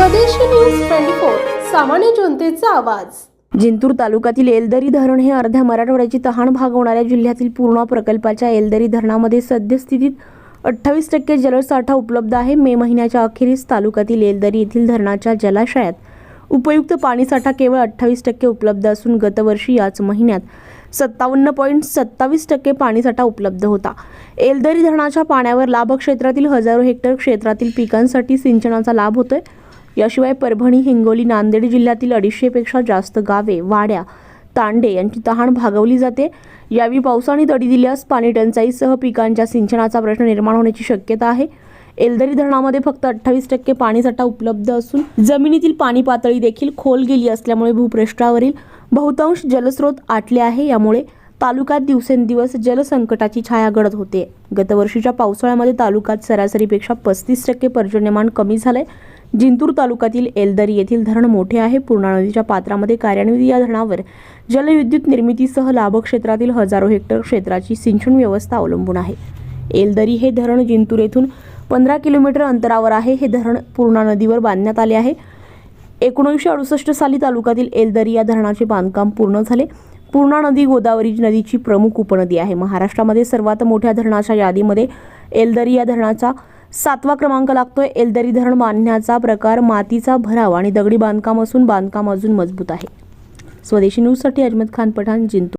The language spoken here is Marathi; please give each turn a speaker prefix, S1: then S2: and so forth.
S1: स्वदेशी न्यूज 24 सामान्य जनतेचा आवाज।
S2: जिंतूर तालुक्यातील एलदरी धरण हे अर्ध्या मराठवाड्याची तहान भागवणाऱ्या जिल्ह्यातील पूर्णा प्रकल्पाच्या एलदरी धरणामध्ये सद्यस्थितीत 28% जलसाठा उपलब्ध आहे। मे महिन्याच्या अखेरीस तालुक्यातील एलदरी येथील धरणाच्या जलाशयात उपयुक्त पाणीसाठा केवळ 28% उपलब्ध असून गतवर्षी याच महिन्यात 57.27% पाणीसाठा उपलब्ध होता। एलदरी धरणाच्या पाण्यावर लाभ क्षेत्रातील हजारो हेक्टर क्षेत्रातील पिकांसाठी सिंचनाचा लाभ होतोय। याशिवाय परभणी, हिंगोली, नांदेड जिल्ह्यातील 250 पेक्षा जास्त गावे, वाड्या, तांडे यांची तहान भागवली जाते। यावेळी पावसाने दडी दिल्यास पाणी टंचाईसह पिकांच्या सिंचनाचा प्रश्न निर्माण होण्याची शक्यता आहे। एलदरी धरणामध्ये फक्त 28% पाणीसाठा उपलब्ध असून जमिनीतील पाणी पातळी देखील खोल गेली असल्यामुळे भूपृष्ठावरील बहुतांश जलस्रोत आटले आहे। यामुळे तालुक्यात दिवसेंदिवस जलसंकटाची छाया गडद होते। गतवर्षीच्या पावसाळ्यामध्ये तालुक्यात सरासरीपेक्षा 35% पर्जन्यमान कमी झाले। जिंतूर तालुक्यातील एलदरी येथील धरण मोठे आहे। पूर्णा नदीच्या पात्रामध्ये कार्यान्वित या धरणावर जलविद्युत निर्मितीसह लाभ क्षेत्रातील हजारो हेक्टर क्षेत्राची सिंचन व्यवस्था अवलंबून आहे। एलदरी हे धरण जिंतूर येथून 15 किलोमीटर अंतरावर आहे। हे धरण पूर्णा नदीवर बांधण्यात आले आहे। 1968 साली तालुक्यातील एलदरी या धरणाचे बांधकाम पूर्ण झाले। पूर्णा नदी गोदावरी नदीची प्रमुख उपनदी आहे। महाराष्ट्रामध्ये सर्वात मोठ्या धरणाच्या यादीमध्ये एलदरी या धरणाचा 7वा क्रमांक लागतोय। एलदरी धरण बांधण्याचा प्रकार मातीचा भराव आणि दगडी बांधकाम असून बांधकाम अजून मजबूत आहे। स्वदेशी न्यूजसाठी अजमत खान पठाण, जिंतूर।